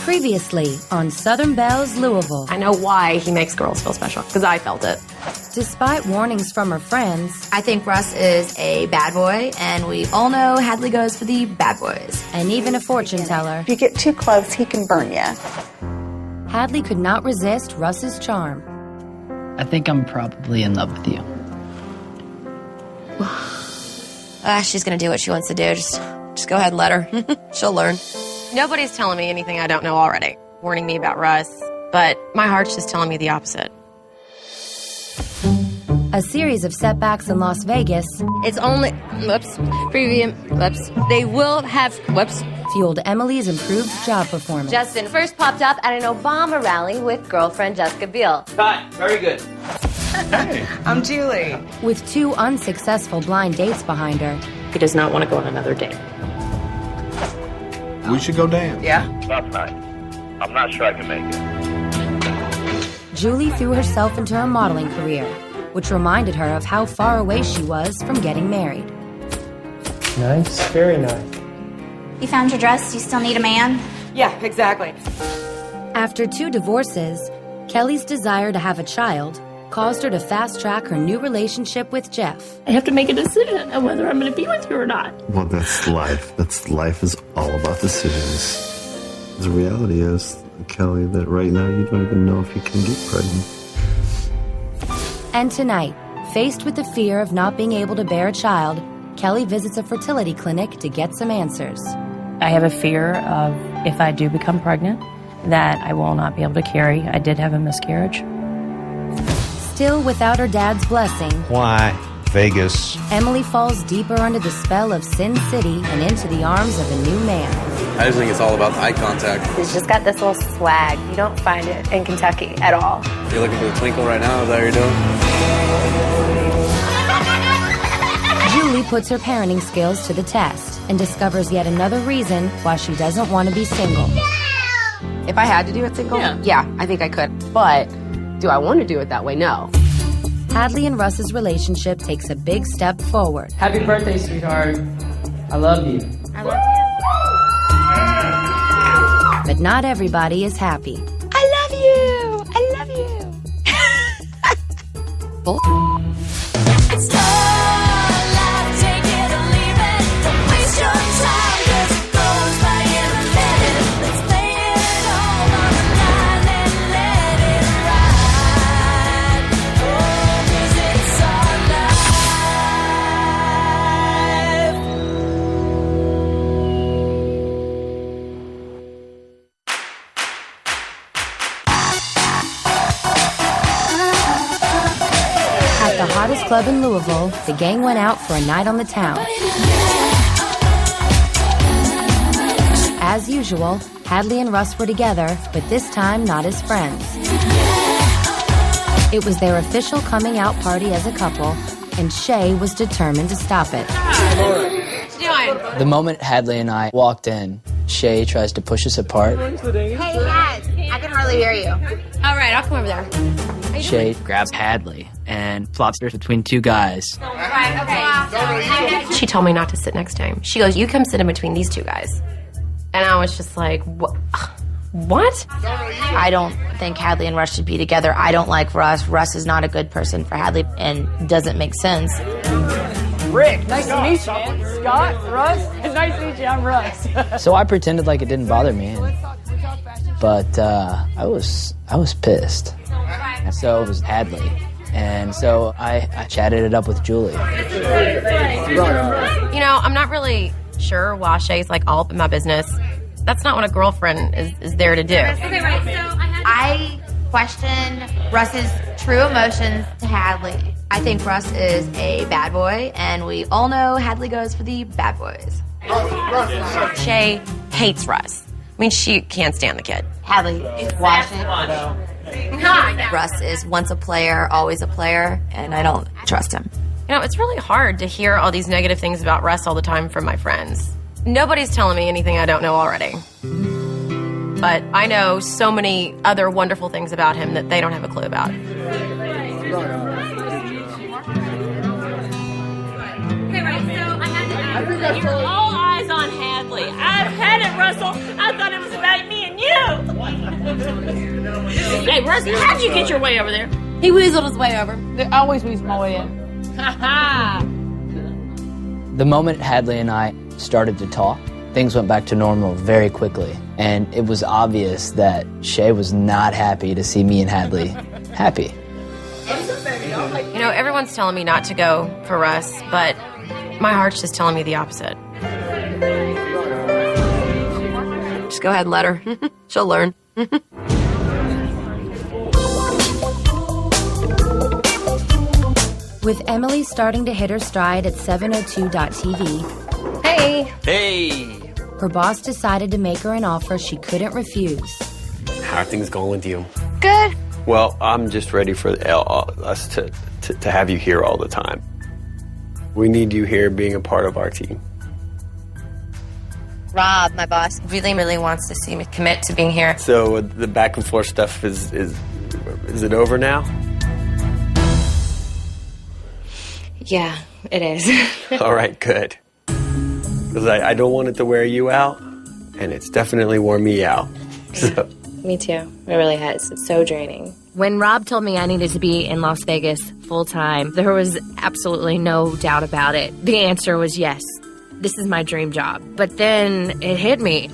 Previously on Southern Belle's Louisville. I know why he makes girls feel special, because I felt it. Despite warnings from her friends, I think Russ is a bad boy, and we all know Hadley goes for the bad boys. And even a fortune teller, If you get too close, he can burn you. Hadley could not resist Russ's charm. I think I'm probably in love with you. She's gonna do what she wants to do. Just go ahead and let her. She'll learn. Nobody's telling me anything I don't know already, warning me about Russ, but my heart's just telling me the opposite. A series of setbacks in Las Vegas It's only, they will have, fueled Emily's improved job performance. Justin first popped up at an Obama rally with girlfriend Jessica Biel. Cut. Very good. Hey, I'm Julie. With 2 unsuccessful blind dates behind her, He does not want to go on another date. We should go dance. Yeah? Last night. I'm not sure I can make it. Julie threw herself into her modeling career, which reminded her of how far away she was from getting married. Nice. Very nice. You found your dress? You still need a man? Yeah, exactly. After 2 divorces, Kelly's desire to have a child caused her to fast-track her new relationship with Jeff. I have to make a decision on whether I'm going to be with you or not. Well, that's life. Life is all about decisions. The reality is, Kelly, that right now you don't even know if you can get pregnant. And tonight, faced with the fear of not being able to bear a child, Kelly visits a fertility clinic to get some answers. I have a fear of if I do become pregnant, that I will not be able to carry. I did have a miscarriage. Still without her dad's blessing, Why? Vegas. Emily falls deeper under the spell of Sin City and into the arms of a new man. I just think it's all about the eye contact. He's just got this little swag. You don't find it in Kentucky at all. You're looking for the twinkle right now? Is that what you're doing? Julie puts her parenting skills to the test and discovers yet another reason why she doesn't want to be single. If I had to do it single, yeah, I think I could. But do I want to do it that way? No. Hadley and Russ's relationship takes a big step forward. Happy birthday, sweetheart. I love you. I love you. But not everybody is happy. I love you. I love you. It's your life, take it or leave it. Don't waste your time, 'cause it goes by in a minute. Let's lay it all on the line and let it ride. Oh, 'cause it's our At the hottest club in Louisville, the gang went out for a night on the town. As usual, Hadley and Russ were together, but this time not as friends. It was their official coming out party as a couple, and Shay was determined to stop it. The moment Hadley and I walked in, Shay tries to push us apart. Hey, guys. I can hardly hear you. All right, I'll come over there. Shay grabs Hadley and flops her between 2 guys. She told me not to sit next to him. She goes, you come sit in between these 2 guys. And I was just like, what? I don't think Hadley and Russ should be together. I don't like Russ. Russ is not a good person for Hadley and doesn't make sense. Rick, nice to meet you, man. Scott, Russ, nice to meet you. I'm Russ. So I pretended like it didn't bother me, but I was pissed. So it was Hadley, and so I chatted it up with Julie. You know, I'm not really sure why Shay's like all up in my business. That's not what a girlfriend is there to do. I question Russ's true emotions to Hadley. I think Russ is a bad boy, and we all know Hadley goes for the bad boys. Shay hates Russ. I mean, she can't stand the kid. Hadley, watch it. Russ is once a player, always a player, and I don't trust him. You know, it's really hard to hear all these negative things about Russ all the time from my friends. Nobody's telling me anything I don't know already. But I know so many other wonderful things about him that they don't have a clue about. You're all eyes on Hadley. I've had it, Russell. I thought it was about me and you. Hey, Russ, how'd you get your way over there? He weaseled his way over. They always weasel my way in. Ha ha! The moment Hadley and I started to talk, things went back to normal very quickly. And it was obvious that Shay was not happy to see me and Hadley happy. You know, everyone's telling me not to go for Russ, but my heart's just telling me the opposite. Just go ahead and let her. She'll learn. With Emily starting to hit her stride at 702.TV, Hey! her boss decided to make her an offer she couldn't refuse. How are things going with you? Good. Well, I'm just ready for us to have you here all the time. We need you here being a part of our team. Rob, my boss. Really, really wants to see me commit to being here. So the back and forth stuff is it over now? Yeah, it is. All right, good. Because I don't want it to wear you out, and it's definitely wore me out. So. Me too. It really has. It's so draining. When Rob told me I needed to be in Las Vegas full time, there was absolutely no doubt about it. The answer was yes. This is my dream job. But then it hit me.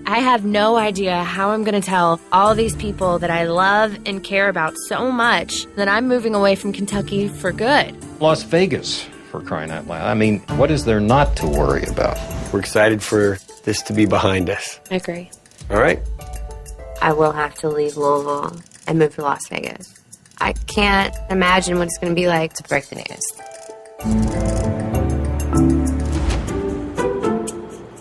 I have no idea how I'm going to tell all these people that I love and care about so much that I'm moving away from Kentucky for good. Las Vegas, for crying out loud. I mean, what is there not to worry about? We're excited for this to be behind us. I agree. All right? I will have to leave Louisville and move to Las Vegas. I can't imagine what it's going to be like to break the news.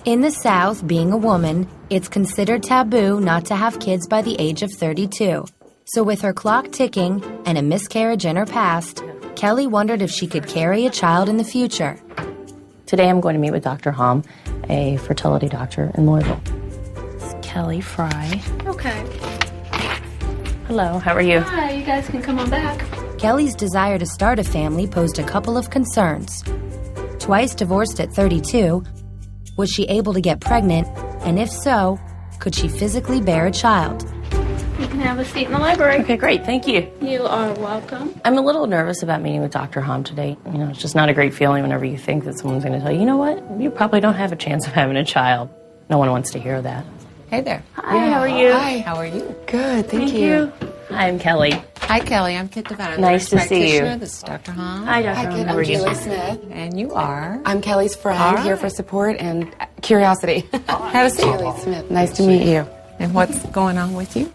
In the South, being a woman, it's considered taboo not to have kids by the age of 32. So with her clock ticking and a miscarriage in her past, Kelly wondered if she could carry a child in the future. Today I'm going to meet with Dr. Hom, a fertility doctor in Louisville. It's Kelly Fry. Okay. Hello, how are you? Hi, you guys can come on back. Kelly's desire to start a family posed a couple of concerns. Twice divorced at 32, was she able to get pregnant? And if so, could she physically bear a child? You can have a seat in the library. Okay, great, thank you. You are welcome. I'm a little nervous about meeting with Dr. Hom today. You know, it's just not a great feeling whenever you think that someone's going to tell you, you know what, you probably don't have a chance of having a child. No one wants to hear that. Hey there. Hi, how are you? Hi, how are you? Good, Thank you. Hi, I'm Kelly. Hi, Kelly. I'm Kit Devine. I'm Nice the to see you. practitioner. This is Dr. Hom. Hi, Dr. Hi, Hom. Kit. How I'm are you? Julie Smith. And you are? I'm Kelly's friend, All right. here for support and curiosity. Have a seat. Julie Smith. Nice to meet you. And what's going on with you?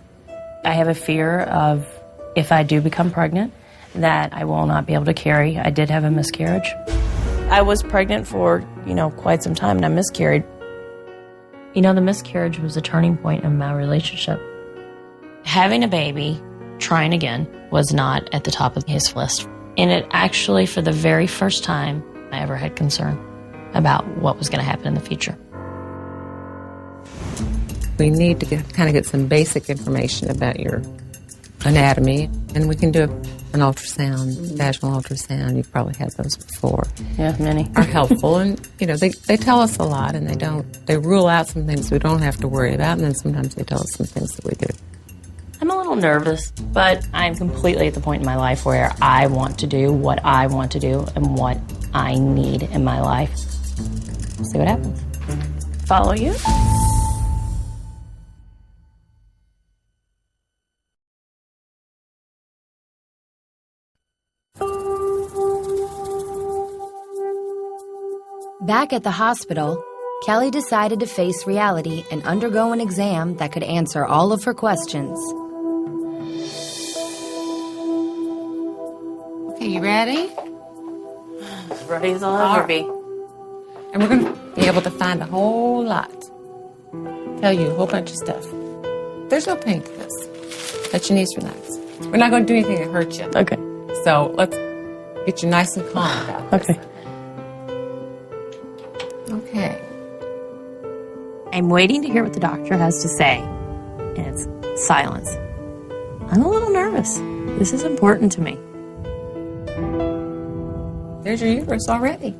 I have a fear of, if I do become pregnant, that I will not be able to carry. I did have a miscarriage. I was pregnant for, quite some time, and I miscarried. The miscarriage was a turning point in my relationship. Having a baby, trying again, was not at the top of his list. And it actually, for the very first time, I ever had concern about what was going to happen in the future. We need to get some basic information about your anatomy, and we can do an ultrasound, vaginal ultrasound. You've probably had those before. Yeah, many. Are helpful, and they tell us a lot, and they rule out some things we don't have to worry about, and then sometimes they tell us some things that we do. I'm a little nervous, but I'm completely at the point in my life where I want to do what I want to do and what I need in my life. We'll see what happens. Follow you? Back at the hospital, Kelly decided to face reality and undergo an exam that could answer all of her questions. Okay, you ready? Ready as I'll ever be. And we're going to be able to find a whole lot. Tell you a whole bunch of stuff. There's no pain to this. Let your knees relax. We're not going to do anything to hurt you. Okay. So let's get you nice and calm about this. Okay. Okay. I'm waiting to hear what the doctor has to say. And it's silence. I'm a little nervous. This is important to me. There's your uterus already.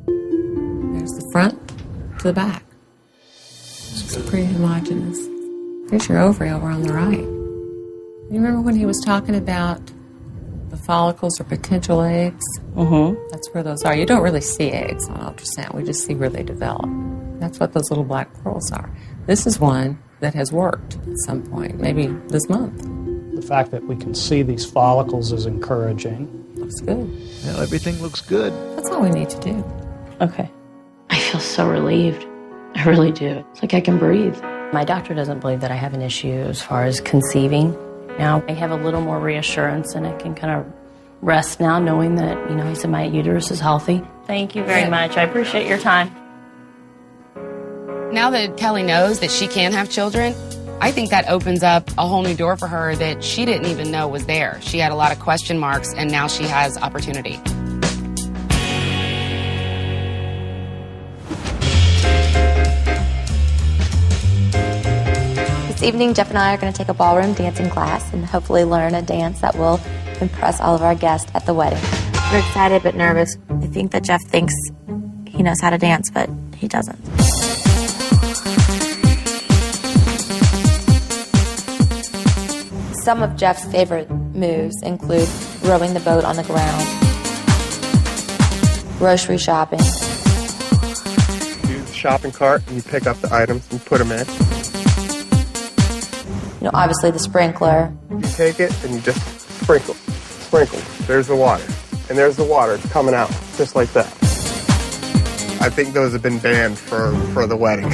There's the front to the back. It's pretty homogeneous. Here's your ovary over on the right. You remember when he was talking about the follicles or potential eggs? Mm-hmm. That's where those are. You don't really see eggs on ultrasound. We just see where they develop. That's what those little black pearls are. This is one that has worked at some point, maybe this month. The fact that we can see these follicles is encouraging. Looks good. Well, everything looks good. That's all we need to do. Okay. I feel so relieved. I really do. It's like I can breathe. My doctor doesn't believe that I have an issue as far as conceiving. Now I have a little more reassurance and I can kind of rest now knowing that, he said my uterus is healthy. Thank you very much. I appreciate your time. Now that Kelly knows that she can have children, I think that opens up a whole new door for her that she didn't even know was there. She had a lot of question marks, and now she has opportunity. This evening, Jeff and I are going to take a ballroom dancing class and hopefully learn a dance that will impress all of our guests at the wedding. We're excited but nervous. I think that Jeff thinks he knows how to dance, but he doesn't. Some of Jeff's favorite moves include rowing the boat on the ground, grocery shopping. You use the shopping cart and you pick up the items and put them in. Obviously the sprinkler. You take it and you just sprinkle. There's the water. And there's the water. It's coming out just like that. I think those have been banned for the wedding.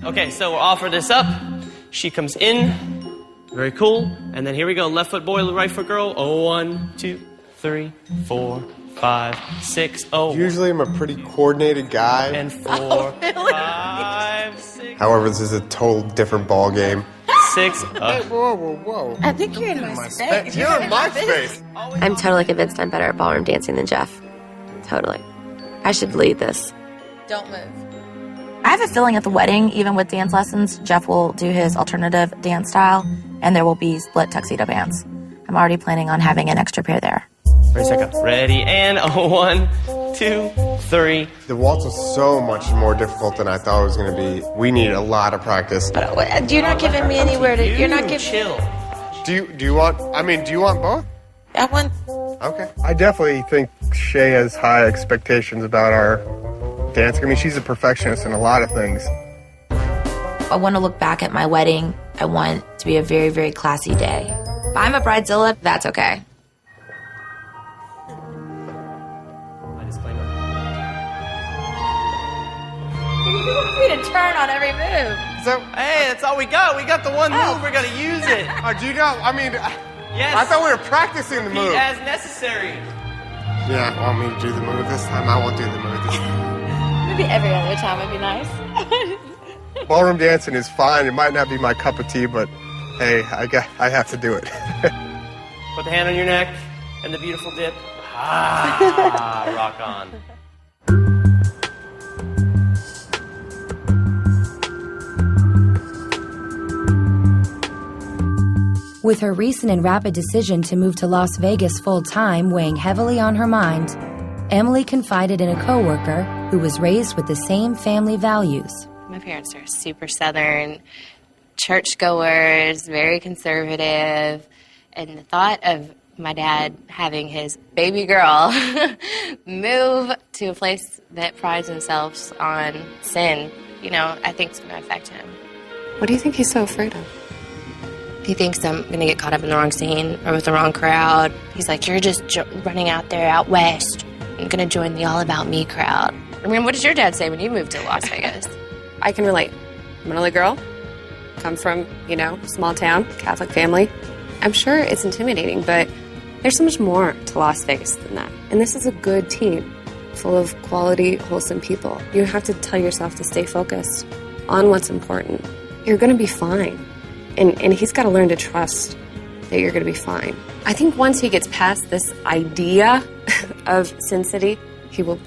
Okay, so we'll offer this up. She comes in. Very cool. And then here we go. Left foot boy, right foot girl. 1, 2, 3, 4, 5, 6. Usually I'm a pretty coordinated guy. And 4, 5, 6. However, this is a total different ball game. 6. Whoa. I think you're in my space. You're in my space. I'm totally convinced I'm better at ballroom dancing than Jeff. Totally. I should lead this. Don't move. I have a feeling at the wedding, even with dance lessons, Jeff will do his alternative dance style, and there will be split tuxedo bands. I'm already planning on having an extra pair there. Wait a second. Ready, and 1, 2, 3. The waltz was so much more difficult than I thought it was going to be. We need a lot of practice. But you're not giving me anywhere to. You're not giving. Chill. Do you want? Do you want both? I want. Okay. I definitely think Shay has high expectations about our dancing. I mean, she's a perfectionist in a lot of things. I want to look back at my wedding. I want it to be a very, very classy day. If I'm a bridezilla, that's okay. You want me to turn on every move. So, hey, that's all we got. We got the one move. We're going to use it. Do you know? Yes. I thought we were practicing the move. As necessary. Yeah, want me to do the move this time? I won't do the move this time. Maybe every other time would be nice. Ballroom dancing is fine. It might not be my cup of tea, but hey, I have to do it. Put the hand on your neck and the beautiful dip. Ah, rock on. With her recent and rapid decision to move to Las Vegas full-time weighing heavily on her mind, Emily confided in a coworker who was raised with the same family values. My parents are super Southern, churchgoers, very conservative, and the thought of my dad having his baby girl move to a place that prides themselves on sin, I think it's going to affect him. What do you think he's so afraid of? He thinks I'm going to get caught up in the wrong scene or with the wrong crowd. He's like, you're just running out there out west. I'm going to join the All About Me crowd. I mean, what did your dad say when you moved to Las Vegas? I can relate. I'm an only girl. Come from, small town, Catholic family. I'm sure it's intimidating, but there's so much more to Las Vegas than that. And this is a good team, full of quality, wholesome people. You have to tell yourself to stay focused on what's important. You're going to be fine. And he's got to learn to trust that you're going to be fine. I think once he gets past this idea of Sin City, he will,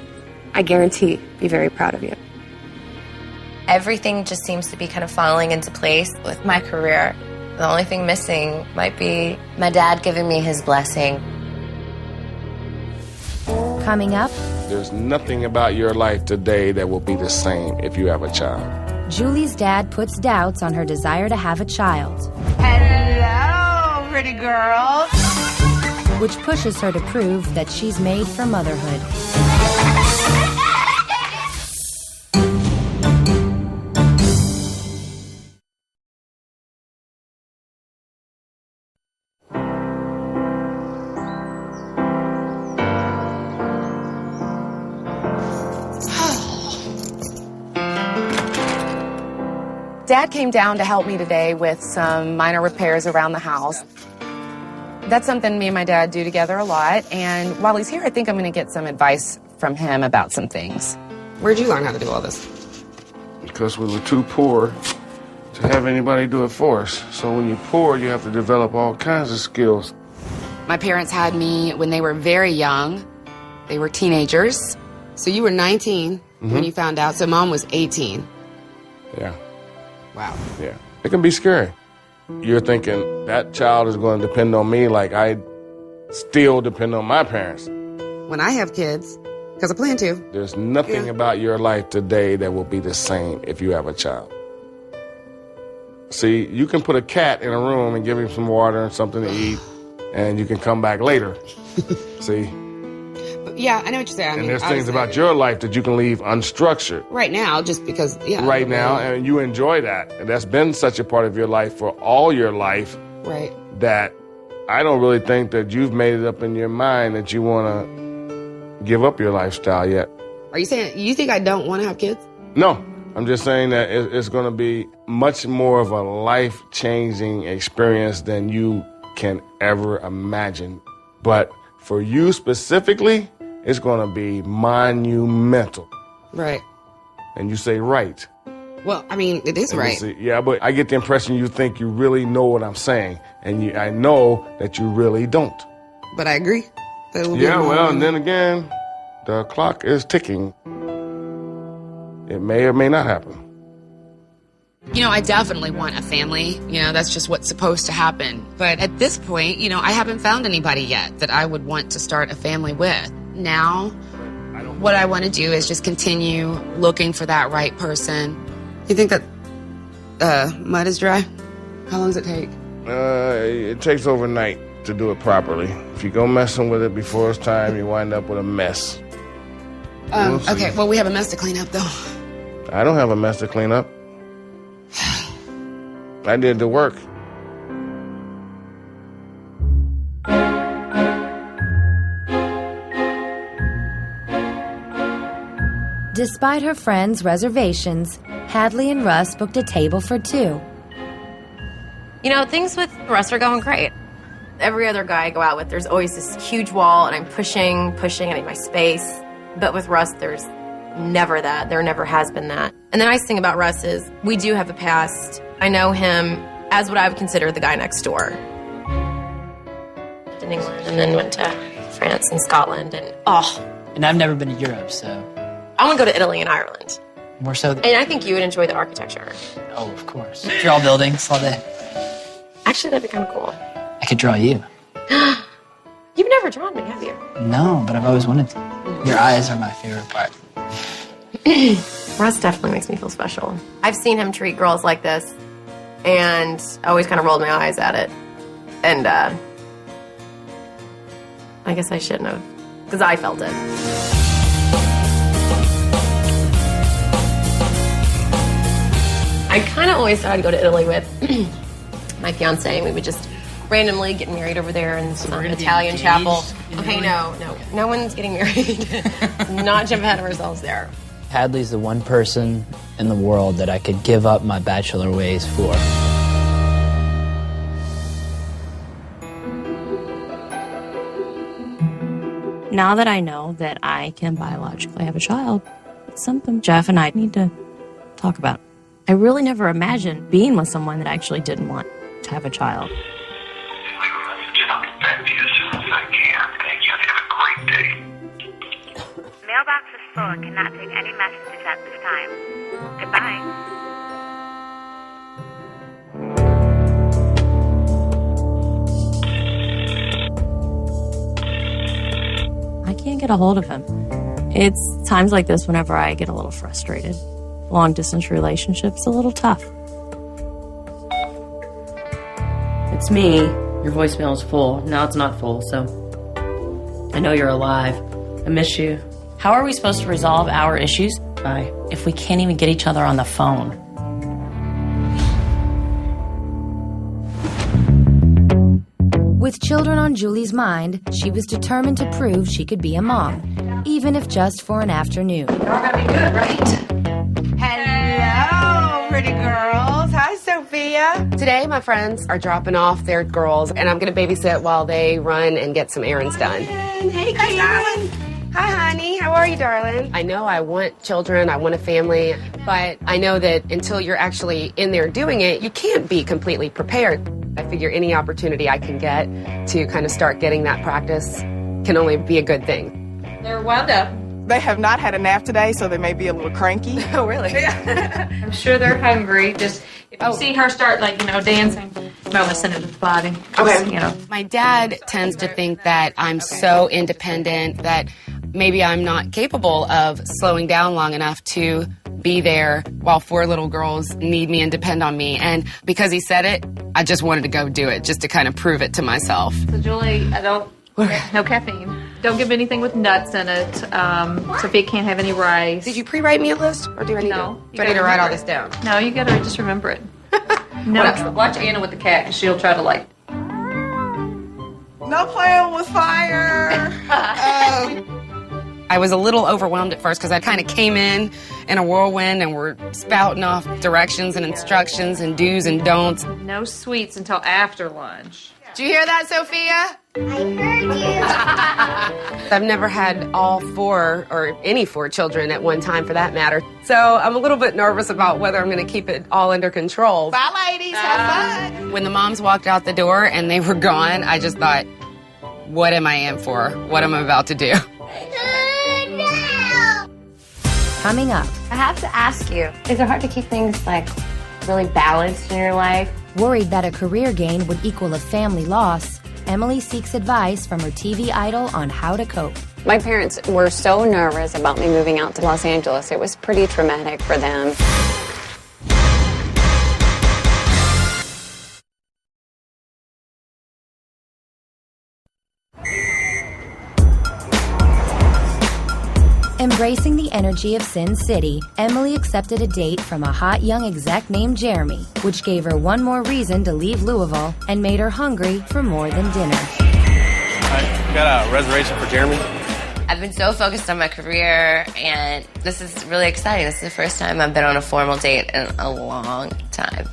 I guarantee, be very proud of you. Everything just seems to be kind of falling into place with my career. The only thing missing might be my dad giving me his blessing. Coming up, there's nothing about your life today that will be the same if you have a child. Julie's dad puts doubts on her desire to have a child, Hello, pretty girls. which pushes her to prove that she's made for motherhood. Dad came down to help me today with some minor repairs around the house. That's something me and my dad do together a lot, and while he's here, I think I'm going to get some advice from him about some things. Where'd you learn how to do all this? Because we were too poor to have anybody do it for us. So when you're poor, you have to develop all kinds of skills. My parents had me when they were very young. They were teenagers. So you were 19 when you found out, so Mom was 18. Yeah. Wow. Yeah. It can be scary. You're thinking that child is going to depend on me like I still depend on my parents. When I have kids, because I plan to. There's nothing about your life today that will be the same if you have a child. See, you can put a cat in a room and give him some water and something to eat, and you can come back later. See? Yeah, I know what you're saying. I and mean, there's things about your life that you can leave unstructured. Right now, just because, yeah. Right now, and you enjoy that. And that's been such a part of your life for all your life. Right. That I don't really think that you've made it up in your mind that you want to give up your lifestyle yet. Are you saying, you think I don't want to have kids? No. I'm just saying that it's going to be much more of a life-changing experience than you can ever imagine. But for you specifically, it's going to be monumental. Right. And you say right. Well, I mean, it is right. Yeah, but I get the impression you think you really know what I'm saying. And I know that you really don't. But I agree. Yeah, well, and then again, the clock is ticking. It may or may not happen. You know, I definitely want a family. You know, that's just what's supposed to happen. But at this point, you know, I haven't found anybody yet that I would want to start a family with. Now, what I want to do is just continue looking for that right person. You think that mud is dry? How long does it take? It takes overnight to do it properly. If you go messing with it before it's time, you wind up with a mess. Okay, well, we have a mess to clean up, though. I don't have a mess to clean up. I did the work. Despite her friends' reservations, Hadley and Russ booked a table for two. You know, things with Russ are going great. Every other guy I go out with, there's always this huge wall, and I'm pushing, I need my space. But with Russ, there's never that. There never has been that. And the nice thing about Russ is we do have a past. I know him as what I would consider the guy next door. In England, and then went to France and Scotland, and And I've never been to Europe, so. I want to go to Italy and Ireland. More so. And I think you would enjoy the architecture. Oh, of course. Draw buildings all day. Actually, that'd be kind of cool. I could draw you. You've never drawn me, have you? No, but I've always wanted to. Your eyes are my favorite part. Russ definitely makes me feel special. I've seen him treat girls like this, and I always kind of rolled my eyes at it. And I guess I shouldn't have, because I felt it. I kind of always thought I'd go to Italy with my fiance, and we would just randomly get married over there in some Italian chapel. Okay, no one's getting married. Not jump ahead of ourselves there. Hadley's the one person in the world that I could give up my bachelor ways for. Now that I know that I can biologically have a child, it's something Jeff and I need to talk about. I really never imagined being with someone that actually didn't want to have a child. Mailbox is full and cannot take any messages at this time. Goodbye. I can't get a hold of him. It's times like this whenever I get a little frustrated. long-distance relationship's a little tough. It's me. Your voicemail is full. Now it's not full, so I know you're alive. I miss you. How are we supposed to resolve our issues if we can't even get each other on the phone? With children on Julie's mind, she was determined to prove she could be a mom, even if just for an afternoon. You're gonna be good, right? Hello, pretty girls. Hi, Sophia. Today, my friends are dropping off their girls, and I'm going to babysit while they run and get some errands done. Hey, darling. Hi, honey. How are you, darling? I know I want children, I want a family, but I know that until you're actually in there doing it, you can't be completely prepared. I figure any opportunity I can get to kind of start getting that practice can only be a good thing. They're wound up. They have not had a nap today, so they may be a little cranky. Oh, really? I'm sure they're hungry. Just if you see her start, dancing, listen to the body. Okay. My dad tends to think that I'm so independent that maybe I'm not capable of slowing down long enough to be there while 4 little girls need me and depend on me. And because he said it, I just wanted to go do it, just to kind of prove it to myself. So, Julie, no caffeine. Don't give anything with nuts in it. Sophia can't have any rice. Did you pre-write me a list, or do I need to write all this down? No, you gotta just remember it. No, watch Anna with the cat, because she'll try to No playing with fire. I was a little overwhelmed at first because I kind of came in a whirlwind and were spouting off directions and instructions and do's and don'ts. No sweets until after lunch. Did you hear that, Sophia? I heard you. I've never had all 4 or any 4 children at one time for that matter. So I'm a little bit nervous about whether I'm going to keep it all under control. Bye, ladies. Have fun. When the moms walked out the door and they were gone, I just thought, what am I in for? What am I about to do? Coming up. I have to ask you, is it hard to keep things really balanced in your life? Worried that a career gain would equal a family loss, Emily seeks advice from her TV idol on how to cope. My parents were so nervous about me moving out to Los Angeles. It was pretty traumatic for them. Embracing the energy of Sin City, Emily accepted a date from a hot young exec named Jeremy, which gave her one more reason to leave Louisville and made her hungry for more than dinner. I got a reservation for Jeremy. I've been so focused on my career, and this is really exciting. This is the first time I've been on a formal date in a long time.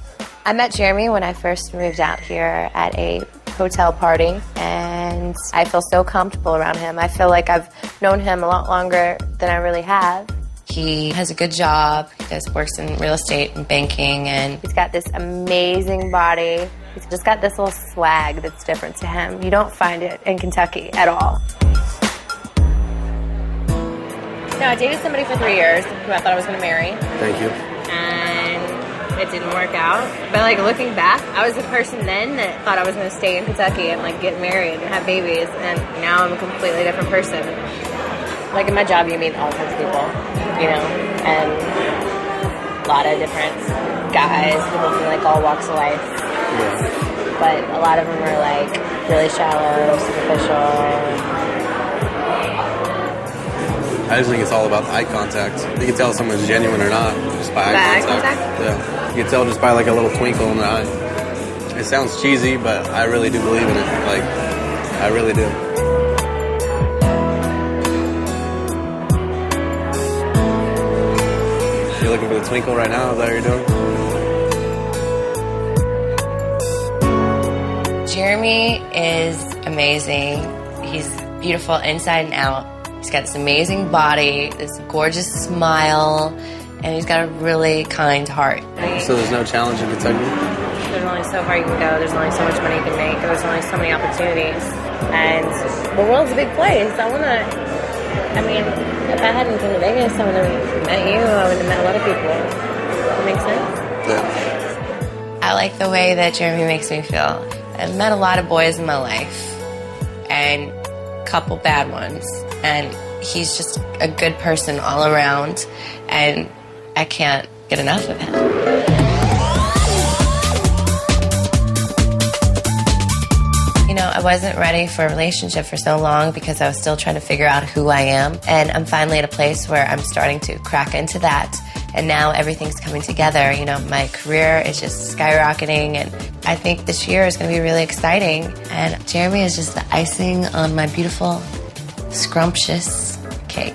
I met Jeremy when I first moved out here at a hotel party, and I feel so comfortable around him. I feel like I've known him a lot longer than I really have. He has a good job. He works in real estate and banking, and he's got this amazing body. He's just got this little swag that's different to him. You don't find it in Kentucky at all. No, I dated somebody for 3 years who I thought I was going to marry. Thank you. And it didn't work out. But looking back, I was the person then that thought I was going to stay in Kentucky and get married and have babies. And now I'm a completely different person. In my job, you meet all kinds of people, and a lot of different guys, people from all walks of life. Yeah. But a lot of them are really shallow, superficial. I just think it's all about eye contact. You can tell if someone's genuine or not just by eye contact. Yeah. You can tell just by a little twinkle in the eye. It sounds cheesy, but I really do believe in it. I really do. You're looking for the twinkle right now? Is that what you're doing? Jeremy is amazing. He's beautiful inside and out. He's got this amazing body, this gorgeous smile, and he's got a really kind heart. So there's no challenge in Kentucky? There's only so far you can go. There's only so much money you can make. There's only so many opportunities. And the world's a big place. If I hadn't come to Vegas, I would have met you. I would have met a lot of people. That makes sense? Yeah. I like the way that Jeremy makes me feel. I've met a lot of boys in my life, and a couple bad ones. And he's just a good person all around. And I can't get enough of him. You know, I wasn't ready for a relationship for so long because I was still trying to figure out who I am. And I'm finally at a place where I'm starting to crack into that. And now everything's coming together. You know, my career is just skyrocketing. And I think this year is going to be really exciting. And Jeremy is just the icing on my beautiful, scrumptious cake.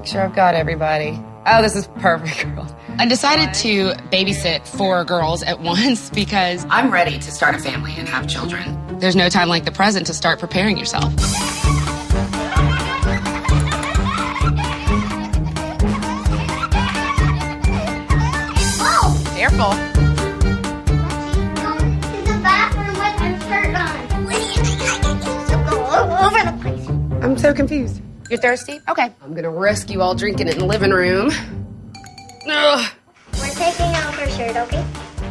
Sure, I've got everybody. Oh, this is perfect, girls. I decided to babysit 4 girls at once because I'm ready to start a family and have children. There's no time like the present to start preparing yourself. Whoa! Careful. Go to the bathroom with her shirt on. Lydia, go all over the place. I'm so confused. You're thirsty? Okay. I'm gonna risk you all drinking it in the living room. Ugh. We're taking off her shirt, okay?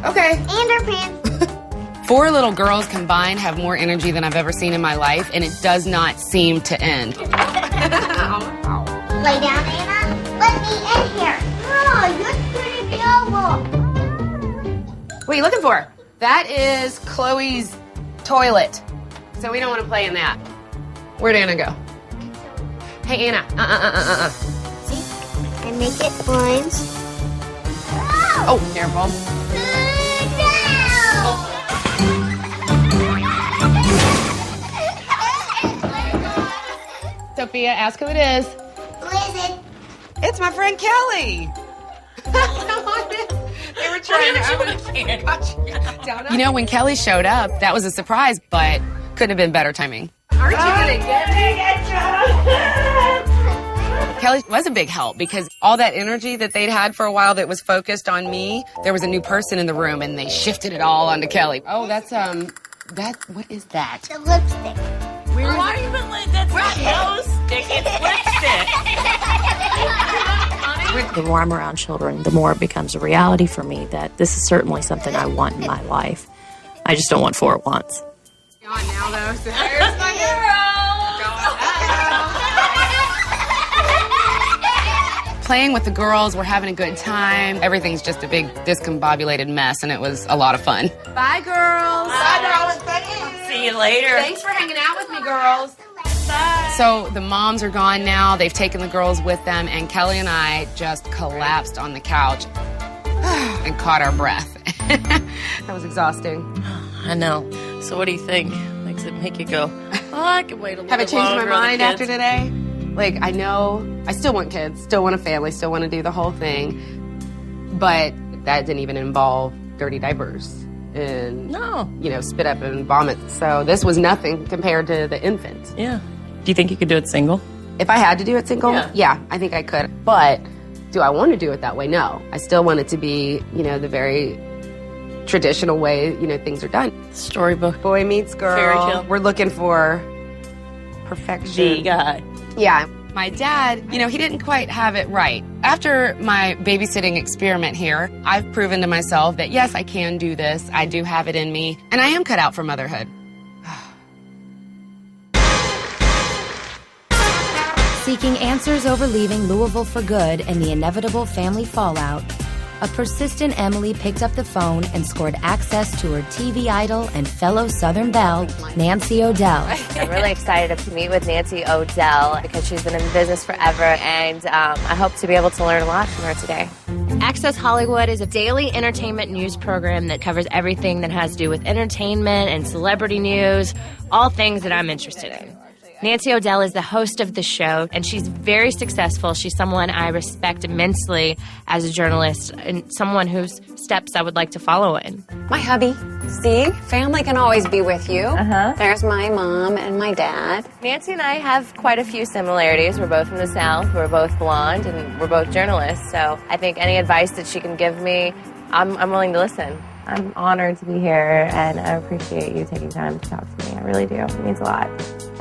Okay. And her pants. 4 little girls combined have more energy than I've ever seen in my life, and it does not seem to end. Lay down, Anna. Let me in here. Oh, you're pretty beautiful. What are you looking for? That is Chloe's toilet. So we don't want to play in that. Where'd Anna go? Hey, Anna. See? And make it lines. Oh, careful. Sophia, ask who it is. Who is it? It's my friend Kelly. They were trying to. You know, when Kelly showed up, that was a surprise, but couldn't have been better timing. Aren't you gonna get me? Kelly was a big help because all that energy that they'd had for a while that was focused on me, there was a new person in the room and they shifted it all onto Kelly. Oh, that's, what is that? The lipstick. Why are you been like that's not lipstick, it's lipstick. The more I'm around children, the more it becomes a reality for me that this is certainly something I want in my life. I just don't want 4 at once. On now, though, so there's my girl. Playing with the girls, we're having a good time. Everything's just a big discombobulated mess, and it was a lot of fun. Bye, girls. Bye, darling. Thanks. See you later. Thanks for hanging out with me, girls. Bye. So the moms are gone now. They've taken the girls with them, and Kelly and I just collapsed on the couch and caught our breath. That was exhausting. I know. So what do you think? Makes it make you go, oh, I can wait a little Have I changed my longer mind on the kids. after today? Like, I know I still want kids, still want a family, still want to do the whole thing. But that didn't even involve dirty diapers and, spit up and vomit. So this was nothing compared to the infant. Yeah. Do you think you could do it single? If I had to do it single, yeah I think I could. But do I want to do it that way? No. I still want it to be, the very traditional way, things are done. Storybook. Boy meets girl. Fairy tale. We're looking for perfection. The guy. Yeah. My dad, he didn't quite have it right. After my babysitting experiment here, I've proven to myself that, yes, I can do this. I do have it in me. And I am cut out for motherhood. Seeking answers over leaving Louisville for good and the inevitable family fallout, a persistent Emily picked up the phone and scored access to her TV idol and fellow Southern belle, Nancy O'Dell. I'm really excited to meet with Nancy O'Dell because she's been in business forever, and I hope to be able to learn a lot from her today. Access Hollywood is a daily entertainment news program that covers everything that has to do with entertainment and celebrity news, all things that I'm interested in. Nancy O'Dell is the host of the show, and she's very successful. She's someone I respect immensely as a journalist and someone whose steps I would like to follow in. My hubby. See, family can always be with you. There's my mom and my dad. Nancy and I have quite a few similarities. We're both from the South, we're both blonde, and we're both journalists. So I think any advice that she can give me, I'm willing to listen. I'm honored to be here, and I appreciate you taking time to talk to me. I really do. It means a lot.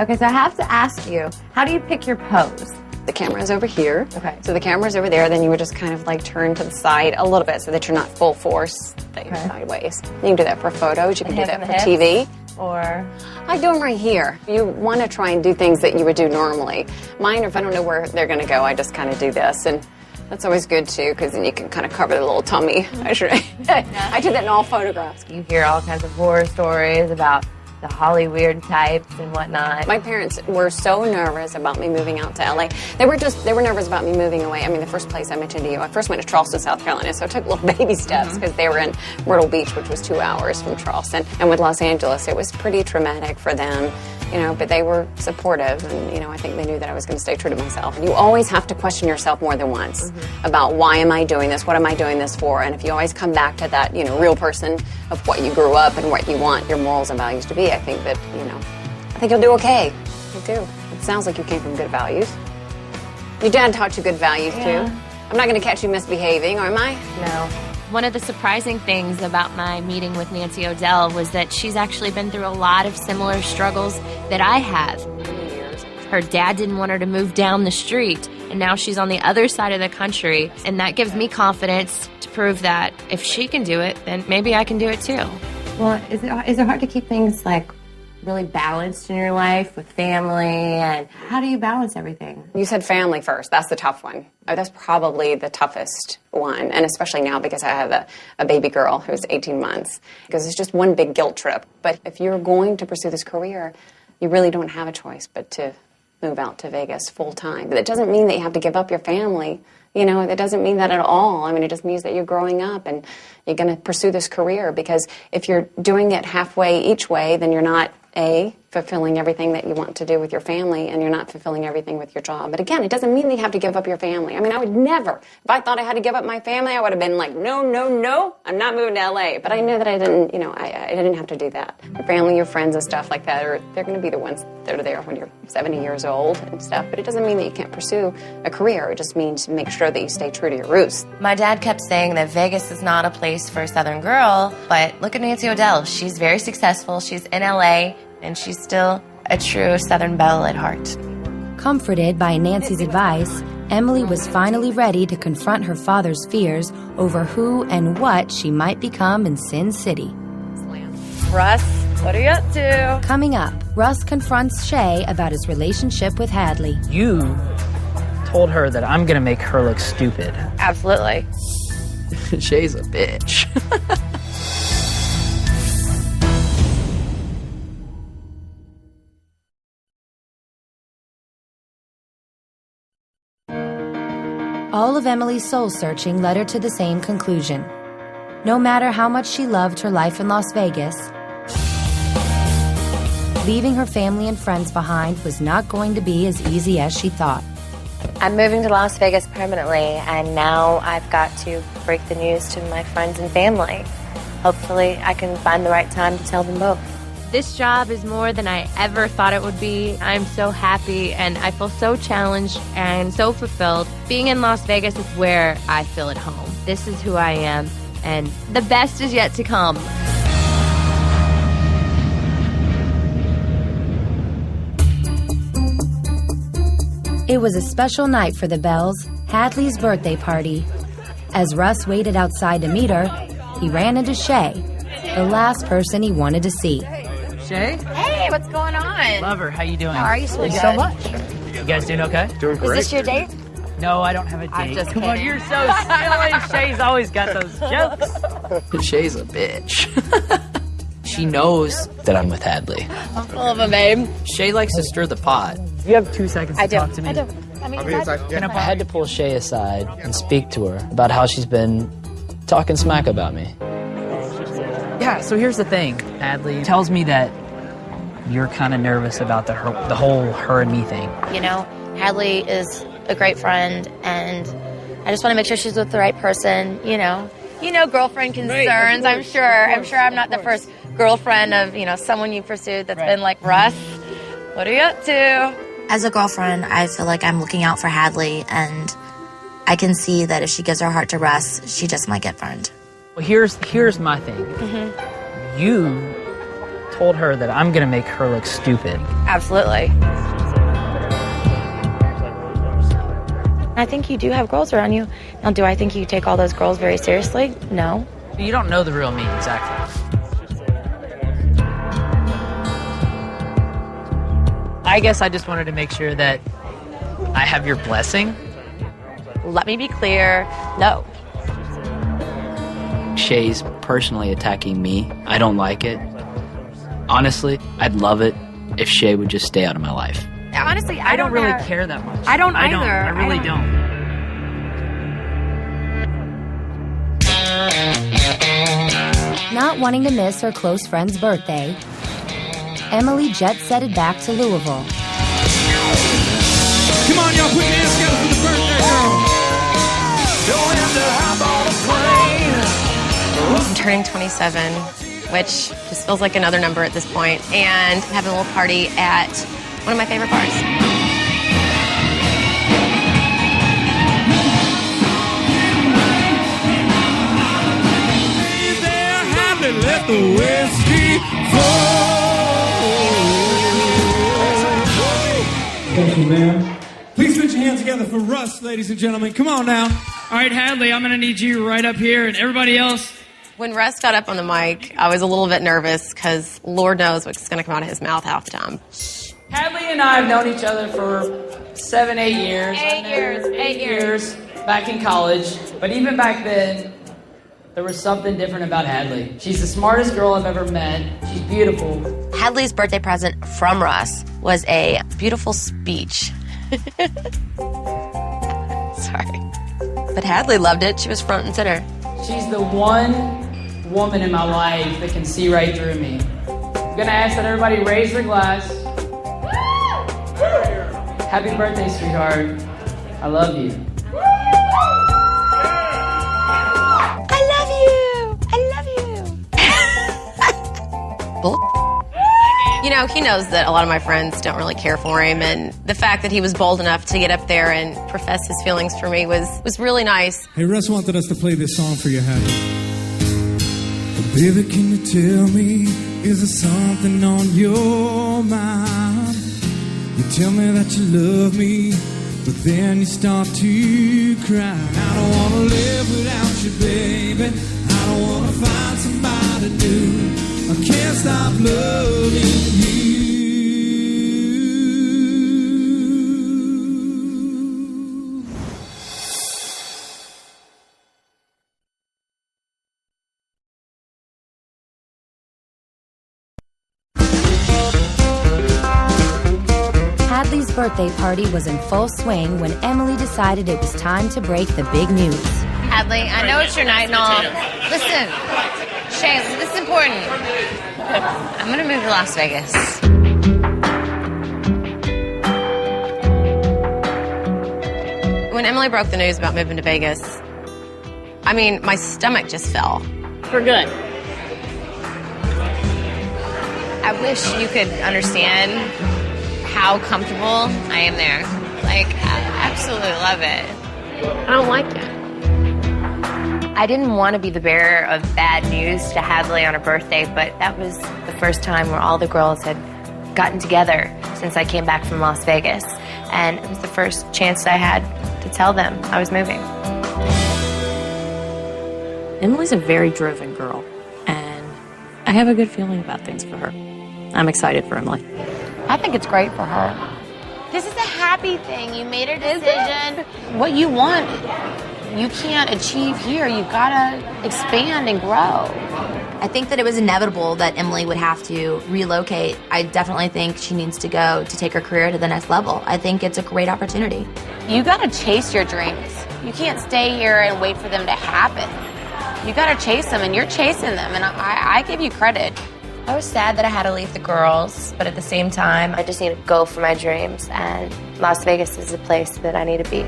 Okay, so I have to ask you, how do you pick your pose? The camera's over here. Okay. So the camera's over there, then you would just kind of like turn to the side a little bit so that you're not full force sideways. You can do that for photos, you can do that for TV. Or I do them right here. You want to try and do things that you would do normally. Mine, if I don't know where they're going to go, I just kind of do this, and that's always good too, because then you can kind of cover the little tummy. I do that in all photographs. you hear all kinds of horror stories about the Hollywood types and whatnot. My parents were so nervous about me moving out to LA. They were nervous about me moving away. I mean, the first place I mentioned to you, I first went to Charleston, South Carolina, so I took little baby steps because they were in Myrtle Beach, which was 2 hours from Charleston. And with Los Angeles, it was pretty traumatic for them, you know, but they were supportive, and, you know, I think they knew that I was going to stay true to myself. You always have to question yourself more than once about why am I doing this? What am I doing this for? And if you always come back to that, you know, real person of what you grew up and what you want your morals and values to be, I think that, you know, I think you'll do okay. You do. It sounds like you came from good values. Your dad taught you good values, too. I'm not going to catch you misbehaving, am I? No. One of the surprising things about my meeting with Nancy O'Dell was that she's actually been through a lot of similar struggles that I have. Her dad didn't want her to move down the street, and now she's on the other side of the country, and that gives me confidence to prove that if she can do it, then maybe I can do it too. Well, is it hard to keep things like really balanced in your life with family, and how do you balance everything? You said family first. That's the tough one. That's probably the toughest one, and especially now because I have a baby girl who's 18 months, because it's just one big guilt trip. But if you're going to pursue this career, you really don't have a choice but to move out to Vegas full time. But it doesn't mean that you have to give up your family. You know, that doesn't mean that at all. I mean, it just means that you're growing up and you're going to pursue this career, because if you're doing it halfway each way, then you're not, A, fulfilling everything that you want to do with your family, and you're not fulfilling everything with your job. But again, it doesn't mean that you have to give up your family. I mean, I would never. If I thought I had to give up my family, I would have been like, no, no, no, I'm not moving to LA. But I knew that I didn't, you know, I didn't have to do that. Your family, your friends and stuff like that, they're going to be the ones that are there when you're 70 years old and stuff. But it doesn't mean that you can't pursue a career. It just means make sure that you stay true to your roots. My dad kept saying that Vegas is not a place for a Southern girl, but look at Nancy O'Dell. She's very successful. She's in LA, and she's still a true Southern belle at heart. Comforted by Nancy's advice, Emily was finally ready to confront her father's fears over who and what she might become in Sin City. Russ, what are you up to? Coming up, Russ confronts Shay about his relationship with Hadley. You told her that I'm gonna make her look stupid. Absolutely. Shay's a bitch. All of Emily's soul-searching led her to the same conclusion. No matter how much she loved her life in Las Vegas, leaving her family and friends behind was not going to be as easy as she thought. I'm moving to Las Vegas permanently, and now I've got to break the news to my friends and family. Hopefully, I can find the right time to tell them both. This job is more than I ever thought it would be. I'm so happy, and I feel so challenged and so fulfilled. Being in Las Vegas is where I feel at home. This is who I am, and the best is yet to come. It was a special night for the Bells, Hadley's birthday party. As Russ waited outside to meet her, he ran into Shay, the last person he wanted to see. Shay? Hey, what's going on? Love her. How you doing? How are you? Thanks so much. You guys doing okay? Doing great. Is this your date? No, I don't have a date. I'm just Come on, kidding. you're so silly. Shay's always got those jokes. Shay's a bitch. She knows that I'm with Hadley. I'm full of a babe. Shay likes to stir the pot. You have 2 seconds to talk to me. I had to pull Shay aside and speak to her about how she's been talking smack about me. Yeah, so here's the thing. Hadley tells me that you're kind of nervous about the whole her and me thing. You know, Hadley is a great friend, and I just want to make sure she's with the right person, you know. You know, girlfriend concerns, I'm sure. I'm not the first girlfriend of, you know, someone you pursued that's been like, Russ, what are you up to? As a girlfriend, I feel like I'm looking out for Hadley, and I can see that if she gives her heart to Russ, she just might get burned. Well, here's my thing. You told her that I'm gonna make her look stupid. Absolutely. I think you do have girls around you. Now, do I think you take all those girls very seriously? No. You don't know the real me, exactly. I guess I just wanted to make sure that I have your blessing. Let me be clear, no. Shay's personally attacking me. I don't like it. Honestly, I'd love it if Shay would just stay out of my life. Honestly, I don't really care that much. I don't either. I really don't. Not wanting to miss her close friend's birthday, Emily jet-setted back to Louisville. Come on, y'all, put your hands together for the birthday girl. Don't have to hop on a plane. I'm turning 27, which just feels like another number at this point, and having a little party at one of my favorite bars. Let the whiskey flow. Thank you, man. Please put your hands together for Russ, ladies and gentlemen. Come on now. All right, Hadley, I'm going to need you right up here, and everybody else. When Russ got up on the mic, I was a little bit nervous because Lord knows what's going to come out of his mouth half the time. Hadley and I have known each other for 7, 8 years. 8 years back in college. But even back then, there was something different about Hadley. She's the smartest girl I've ever met. She's beautiful. Hadley's birthday present from Russ was a beautiful speech. Sorry. But Hadley loved it. She was front and center. She's the one woman in my life that can see right through me. I'm gonna ask that everybody raise their glass. Happy birthday, sweetheart. I love you. You know, he knows that a lot of my friends don't really care for him, and the fact that he was bold enough to get up there and profess his feelings for me was really nice. Hey, Russ wanted us to play this song for you, Hadley. Baby, can you tell me, is there something on your mind? You tell me that you love me, but then you start to cry. I don't want to live without you, baby. I don't want to find somebody new. I can't stop loving you. Hadley's birthday party was in full swing when Emily decided it was time to break the big news. Hadley, I know it's your night and all. Listen, Shay, this is important. I'm going to move to Las Vegas. When Emily broke the news about moving to Vegas, I mean, my stomach just fell. For good. I wish you could understand how comfortable I am there. Like, I absolutely love it. I don't like it. I didn't want to be the bearer of bad news to Hadley on her birthday, but that was the first time where all the girls had gotten together since I came back from Las Vegas. And it was the first chance I had to tell them I was moving. Emily's a very driven girl, and I have a good feeling about things for her. I'm excited for Emily. I think it's great for her. This is a happy thing. You made a decision. What you want, you can't achieve here. You've got to expand and grow. I think that it was inevitable that Emily would have to relocate. I definitely think she needs to go to take her career to the next level. I think it's a great opportunity. You got to chase your dreams. You can't stay here and wait for them to happen. You got to chase them, and you're chasing them, and I give you credit. I was sad that I had to leave the girls, but at the same time, I just need to go for my dreams, and Las Vegas is the place that I need to be.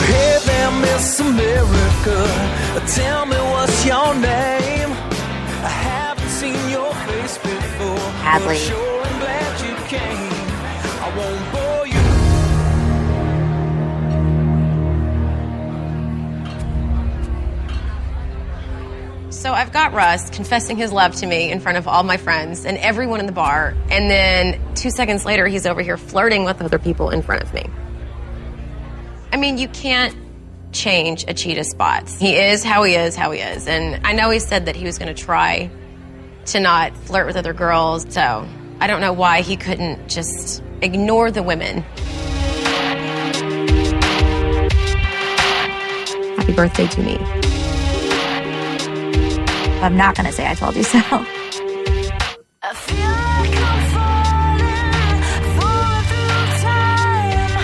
Hey there, Miss America, tell me what's your name. I haven't seen your face before. Hadley. But sure I'm glad you came. I won't bore you. So I've got Russ confessing his love to me in front of all my friends and everyone in the bar, and then 2 seconds later, he's over here flirting with other people in front of me. I mean, you can't change a cheetah's spots. He is how he is, and I know he said that he was going to try to not flirt with other girls, so I don't know why he couldn't just ignore the women. Happy birthday to me. I'm not going to say I told you so. I feel like I'm falling through time,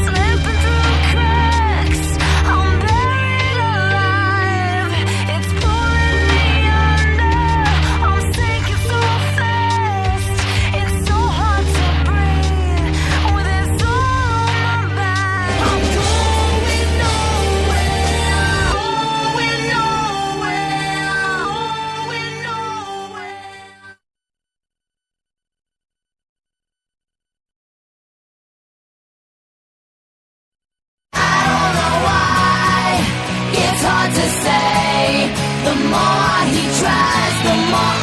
slipping through cracks, I'm buried alive. It's pulling me under, I'm sinking so fast. It's so hard to breathe with this all on my back. I'm going nowhere, going nowhere. It's hard to say. The more he tries, the more